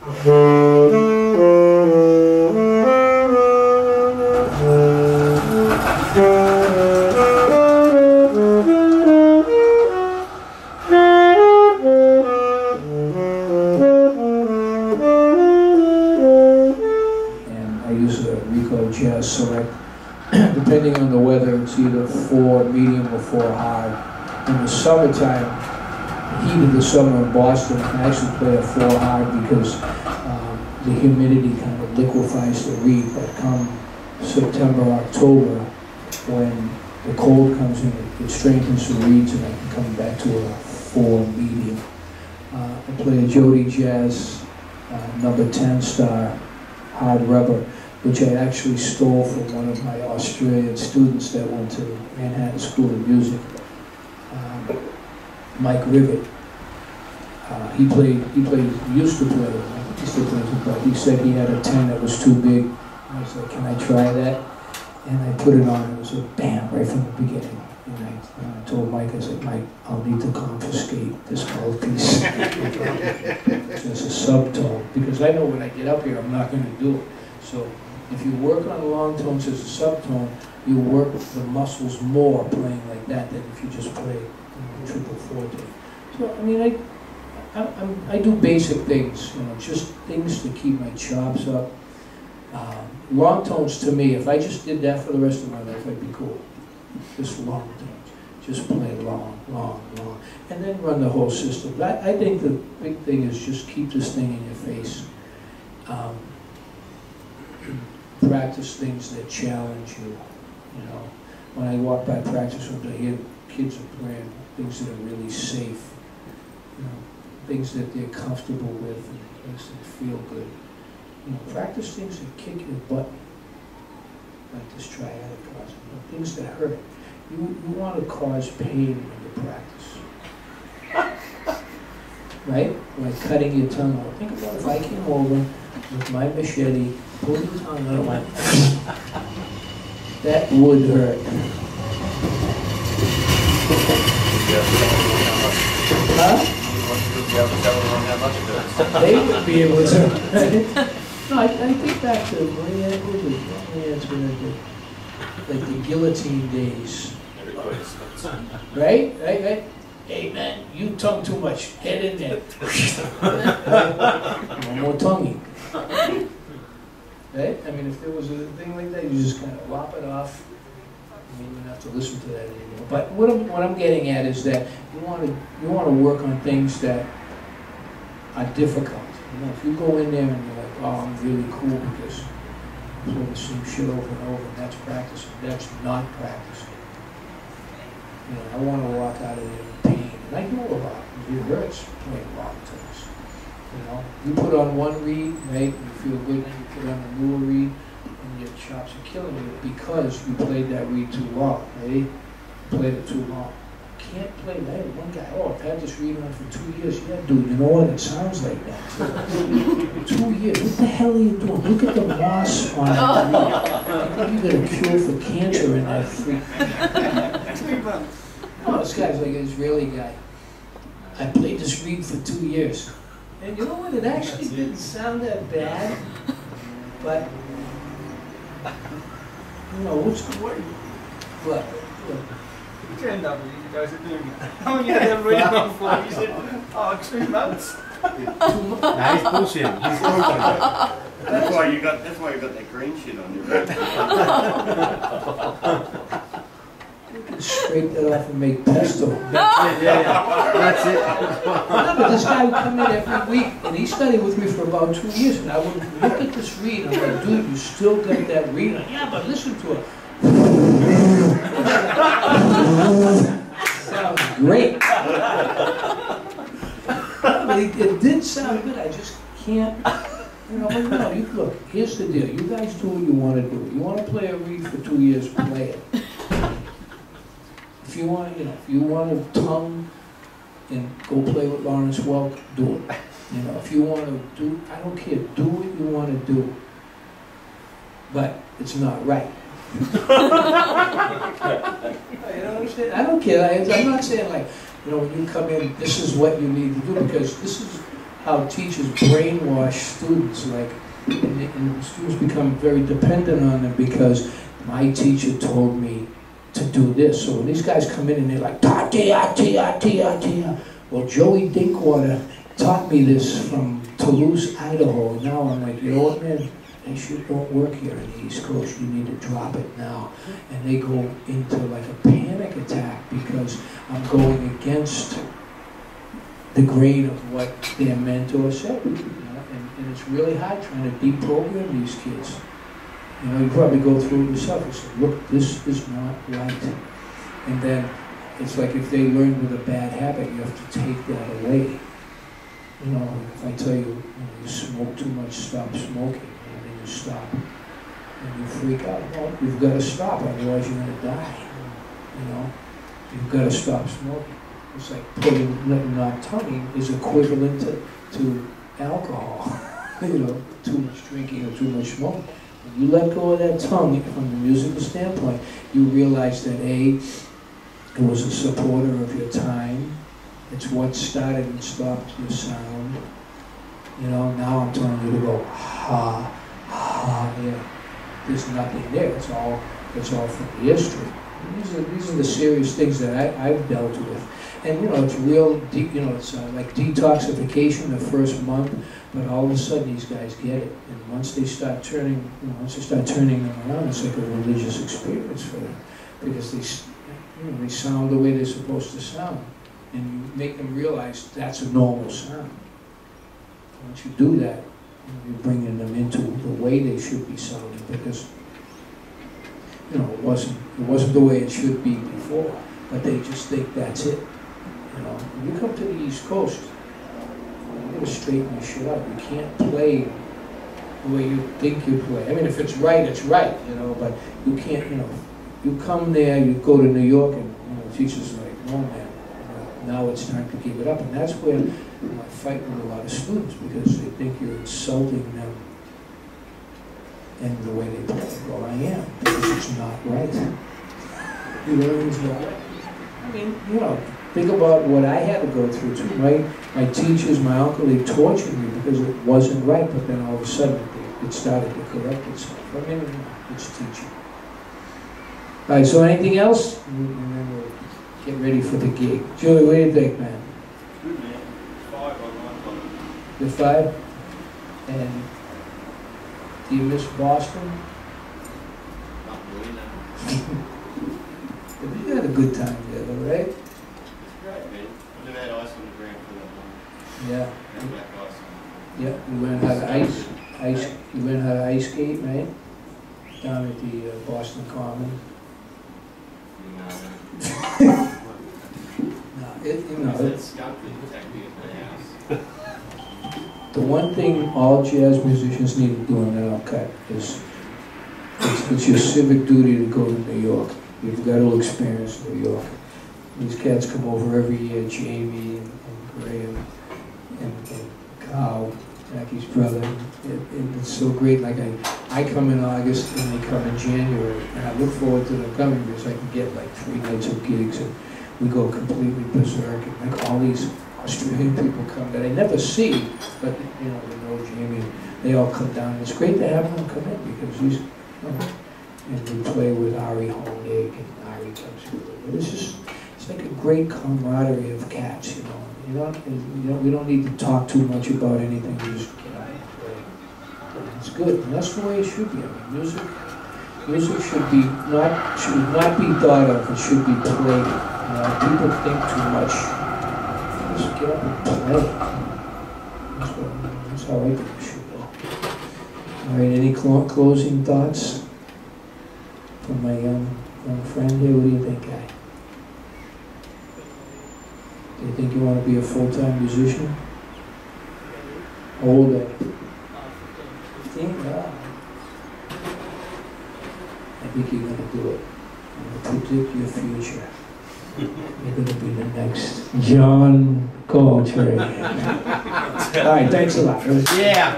I use a Reco Jazz Select. Depending on the weather, it's either 4 medium or 4 hard. In the summertime, the heat of the summer in Boston, I actually play a 4 hard because the humidity kind of liquefies the reed. But come September, October, when the cold comes in, it strengthens the reeds and I can come back to a 4 medium. I play a Jody Jazz number 10 star hard rubber, which I actually stole from one of my Australian students that went to Manhattan School of Music, Mike Rivet. He used to play, he still plays it, but he said he had a 10 that was too big. I was like, can I try that? And I put it on, it was like, bam, right from the beginning. And I told Mike, I said, Mike, I'll need to confiscate this mouthpiece. Just a subtone, because I know when I get up here, I'm not going to do it. So if you work on long tones as a subtone, you work the muscles more playing like that than if you just play triple forte. So I mean, I do basic things, just things to keep my chops up. Long tones to me, if I just did that for the rest of my life, I'd be cool. Just long tones, just play long, long, long, and then run the whole system. I think the big thing is just keep this thing in your face. Practice things that challenge you. When I walk by practice rooms, I hear kids are playing things that are really safe. Things that they're comfortable with, and things that feel good. Practice things that kick your butt, like this triadic cause. Things that hurt. You want to cause pain when you practice, right? Like cutting your tongue out. Think about if I came over with my machete, pulled your tongue out, and went, that would hurt. Huh? They would be able to. No, I think back to like the guillotine days. Right? Hey man, you tongue too much. Head in there. One more tonguing. Right? I mean, if there was a thing like that, you just kind of lop it off. You don't have to listen to that anymore. But what I'm getting at is that you want to work on things that are difficult. If you go in there and you're like, oh, I'm really cool because I'm doing the same shit over and over, and that's practicing. That's not practicing. I want to walk out of there in pain, and I do a lot. It hurts playing long tones. You put on one reed, right? You feel good. Then you put on a newer reed, and your chops are killing you because you played that reed too long. Right? You played it too long. Can't play that. One guy, I've had this reed on for 2 years. Yeah, dude, you know what? It sounds like that. 2 years. What the hell are you doing? Look at the moss on that reed. I think you got a cure for cancer in that freak. This guy's like an Israeli guy. I played this reed for 2 years. And you know what? It actually didn't sound that bad. But, what's the word? What? You end up with you guys are doing it. How many had them reading on for? You said, 2 months. Nah, he's bullshit. He's bullshit. That's why you got that green shit on your head. You can scrape that off and make pesto. Yeah. That's it. No, but this guy would come in every week, and he studied with me for about 2 years, and I would look at this reed, and I'm like, dude, you still got that reed on? Yeah, but listen to it. Sounds great. But it did sound good. I just can't. Look, here's the deal. You guys do what you want to do. You want to play a reed for 2 years, play it. If you want, if you want to tongue and go play with Lawrence Welk, do it. If you want to do, I don't care. Do what you want to do. But it's not right. You don't understand? I don't care. I'm not saying like, when you come in, this is what you need to do, because this is, how teachers brainwash students, like, and students become very dependent on them because my teacher told me to do this. So when these guys come in and they're like, ta-tia-tia-tia-tia. Well, Joey Dinkwater taught me this from Toulouse, Idaho. Now I'm like, you know what, man? That shit don't work here on the East Coast. You need to drop it now. And they go into like a panic attack because I'm going against the grain of what their mentor said. You know? And it's really hard trying to deprogram these kids. You know, you probably go through it yourself. You say, look, this is not right. And then it's like if they learn with a bad habit, you have to take that away. You know, if I tell you, you smoke too much, stop smoking, and then you stop, and you freak out. Well, you've got to stop, otherwise you're going to die. You know, you've got to stop smoking. It's like putting not tonguing is equivalent to alcohol. You know, too much drinking or too much smoking. When you let go of that tongue from the musical standpoint, you realize that A, it was a supporter of your time. It's what started and stopped your sound. You know, now I'm telling you to go, ha, ha, yeah. There's nothing there. It's all from the history. And these are the serious things that I've dealt with. And you know, it's real deep, you know, it's like detoxification the first month, but all of a sudden these guys get it. And once they start turning, you know, them around, it's like a religious experience for them. Because they sound the way they're supposed to sound. And you make them realize that's a normal sound. Once you do that, you're bringing them into the way they should be sounding, because you know it wasn't the way it should be before. But they just think that's it. You know, when you come to the East Coast, you gotta straighten your shit up. You can't play the way you think you play. I mean, if it's right, it's right. You know, but you can't. You know, you come there, you go to New York, and you know, teachers are like, no man. Now it's time to give it up, and that's where I fight with a lot of students, because they think you're insulting them in the way they play. Well, I am, because it's not right. You know, it's not right. I mean, you know, think about what I had to go through too. My teachers, my uncle, they tortured me because it wasn't right, but then all of a sudden it started to correct itself. I mean, it's teaching. All right, so anything else? And then we'll get ready for the gig. Julie, what do you think, man? Good, man. 5 on my phone. You're 5? And do you miss Boston? Not really, no. You had a good time together, right? It's great, man. I never had ice on the ground for that long. Yeah. And black ice on Yeah, you learned how to ice. You learned how to ice skate, right? Down at the Boston Common. No. No, you know, That skunk that attacked me at the house. the one thing all jazz musicians need to do in that cut is it's your civic duty to go to New York. You've got to experience New York. These cats come over every year, Jamie and Graham and Kyle, Jackie's brother. It's so great. Like I come in August and they come in January, and I look forward to them coming because I can get like 3 nights of gigs, and we go completely berserk. And like all these Australian people come that I never see, but you know they know Jamie. They all come down. It's great to have them come in because he's, you know, and we play with Ari Honig, and Ari comes with it. It's like a great camaraderie of cats, you know. We don't need to talk too much about anything. We just get out and play. It's good, and that's the way it should be. I mean, music should not be thought of. It should be played. You know, people think too much. Just get up and play. That's how I think it should go. All right, any closing thoughts from my young friend here? What do you think, guy? Do you think you want to be a full-time musician? How old are you? 15? Yeah. I think you're going to do it. I'm going to predict your future. You're going to be the next John Coltrane. All right, thanks a lot. Yeah.